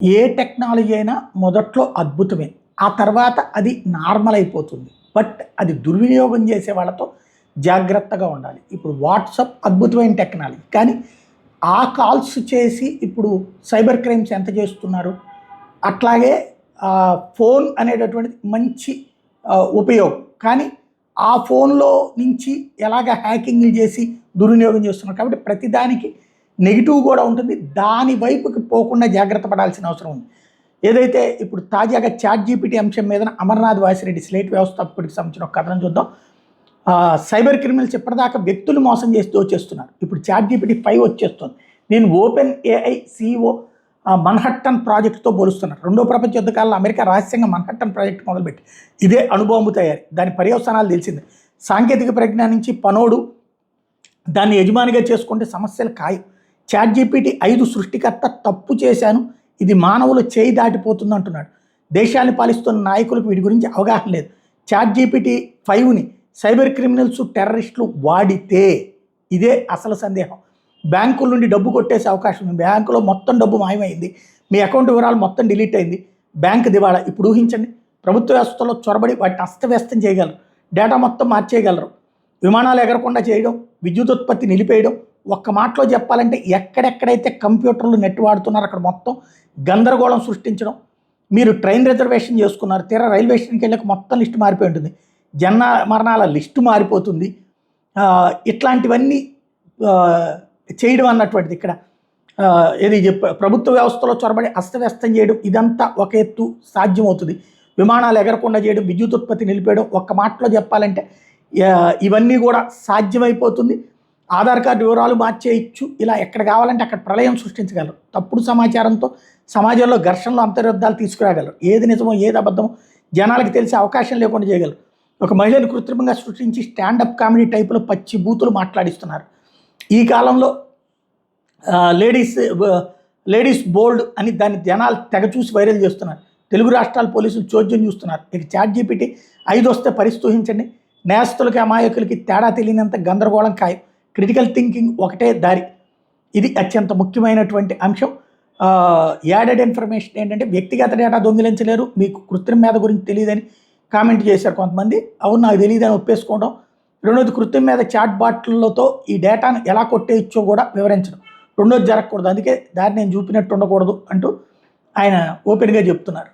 ఏ technology అయినా మొదట్లో అద్భుతమే. ఆ తర్వాత అది నార్మల్ అయిపోతుంది. బట్ అది దుర్వినియోగం చేసే వాళ్ళతో జాగ్రత్తగా ఉండాలి. ఇప్పుడు వాట్సాప్ అద్భుతమైన టెక్నాలజీ. కానీ ఆ కాల్స్ చేసి ఇప్పుడు సైబర్ క్రైమ్స్ ఎంత చేస్తున్నారు? అట్లాగే ఫోన్ అనేటటువంటిది మంచి ఉపయోగం. కానీ ఆ ఫోన్‌లో నుంచి ఎలాగ హ్యాకింగ్‌లు చేసి దుర్వినియోగం చేస్తున్నారు. కాబట్టి ప్రతిదానికి నెగెటివ్ కూడా ఉంటుంది. దాని వైపుకి పోకుండా జాగ్రత్త పడాల్సిన అవసరం ఉంది. ఏదైతే ఇప్పుడు తాజాగా చాట్‌జీపీటీ అంశం మీదన అమర్నాథ్ వాసిరెడ్డి స్లేట్ వ్యవస్థాపకుడికి సంబంధించిన ఒక కథనం చూద్దాం. సైబర్ క్రిమినల్స్ ఇప్పటిదాకా వ్యక్తులు మోసం చేసి దోచేస్తున్నారు. ఇప్పుడు చాట్‌జీపీటీ 5 వచ్చేస్తుంది. నేను ఓపెన్ ఏఐ సీఈఓ మన్హట్టన్ ప్రాజెక్ట్‌తో పోలుస్తున్నారు. రెండో ప్రపంచ యుద్ధ కాలంలో అమెరికా రహస్యంగా మన్హట్టన్ ప్రాజెక్ట్ మొదలుపెట్టి ఇదే అణుబాంబు తయారీ. దాని పర్యవసానాలు తెలిసిందే. సాంకేతిక పరిజ్ఞానం నుంచి పనోడు దాన్ని యజమానిగా చేసుకుంటే సమస్యలు ఖాయం. చాట్‌జీపీటీ 5 సృష్టికర్త తప్పు చేశాను, ఇది మానవుల చేయి దాటిపోతుంది అంటున్నాడు. దేశాన్ని పాలిస్తున్న నాయకులకు వీటి గురించి అవగాహన లేదు. చాట్‌జీపీటీ 5ని సైబర్ క్రిమినల్స్, టెర్రరిస్టులు వాడితే ఇదే అసలు సందేహం. బ్యాంకుల నుండి డబ్బు కొట్టేసే అవకాశం ఉంది. బ్యాంకులో మొత్తం డబ్బు మాయమైంది, మీ అకౌంట్ వివరాలు మొత్తం డిలీట్ అయింది, బ్యాంక్ దివాళా. ఇప్పుడు ఊహించండి, ప్రభుత్వ వ్యవస్థలో చొరబడి వాటిని అస్తవ్యస్తం చేయగలరు, డేటా మొత్తం మార్చేయగలరు, విమానాలు ఎగరకుండా చేయడం, విద్యుత్ ఉత్పత్తి నిలిపేయడం. ఒక్క మాటలో చెప్పాలంటే ఎక్కడెక్కడైతే కంప్యూటర్లు నెట్ వాడుతున్నారో అక్కడ మొత్తం గందరగోళం సృష్టించడం. మీరు ట్రైన్ రిజర్వేషన్ చేసుకున్నారు, తీరా రైల్వే స్టేషన్కి వెళ్ళక మొత్తం లిస్టు మారిపోయి ఉంటుంది, జన్మ మరణాల లిస్టు మారిపోతుంది. ఇట్లాంటివన్నీ చేయడం అన్నటువంటిది ఇక్కడ ఏది ప్రభుత్వ వ్యవస్థలో చొరబడి అస్తవ్యస్తం చేయడం, ఇదంతా ఒక ఎత్తు సాధ్యమవుతుంది. విమానాలు ఎగరకుండా చేయడం, విద్యుత్ ఉత్పత్తి నిలిపేయడం, ఒక్క మాటలో చెప్పాలంటే ఇవన్నీ కూడా సాధ్యమైపోతుంది. ఆధార్ కార్డు వివరాలు మార్చేయచ్చు. ఇలా ఎక్కడ కావాలంటే అక్కడ ప్రళయం సృష్టించగలరు. తప్పుడు సమాచారంతో సమాజంలో ఘర్షణలు, అంతర్యుద్ధాలు తీసుకురాగలరు. ఏది నిజమో ఏది అబద్ధమో జనాలకు తెలిసే అవకాశం లేకుండా చేయగలరు. ఒక మహిళను కృత్రిమంగా సృష్టించి స్టాండప్ కామెడీ టైపులో పచ్చి బూతులు మాట్లాడిస్తున్నారు. ఈ కాలంలో లేడీస్ బోల్డ్ అని దాన్ని జనాలు తెగ చూసి వైరల్ చేస్తున్నారు. తెలుగు రాష్ట్రాల పోలీసులు చోద్యం చూస్తున్నారు. ఇక చాట్‌జీపీటీ 5 వస్తే పరిస్థితి ఊహించండి. నేరస్తులకి అమాయకులకి తేడా తెలియనంత గందరగోళం ఖాయం. క్రిటికల్ థింకింగ్ ఒకటే దారి. ఇది అత్యంత ముఖ్యమైనటువంటి అంశం. యాడెడ్ ఇన్ఫర్మేషన్ ఏంటంటే వ్యక్తిగత డేటా దొంగిలించలేరు, మీకు కృత్రిమ మీద గురించి తెలియదని కామెంట్ చేశారు కొంతమంది. అవును, నాకు తెలియదని ఒప్పేసుకోవడం. రెండోది, కృత్రిమ మీద చాట్ బాట్లతో ఈ డేటాను ఎలా కొట్టేయచ్చో కూడా వివరించడం. రెండోది జరగకూడదు, అందుకే దాన్ని నేను చూపినట్టు ఉండకూడదు అంటూ ఆయన ఓపెన్గా చెప్తున్నారు.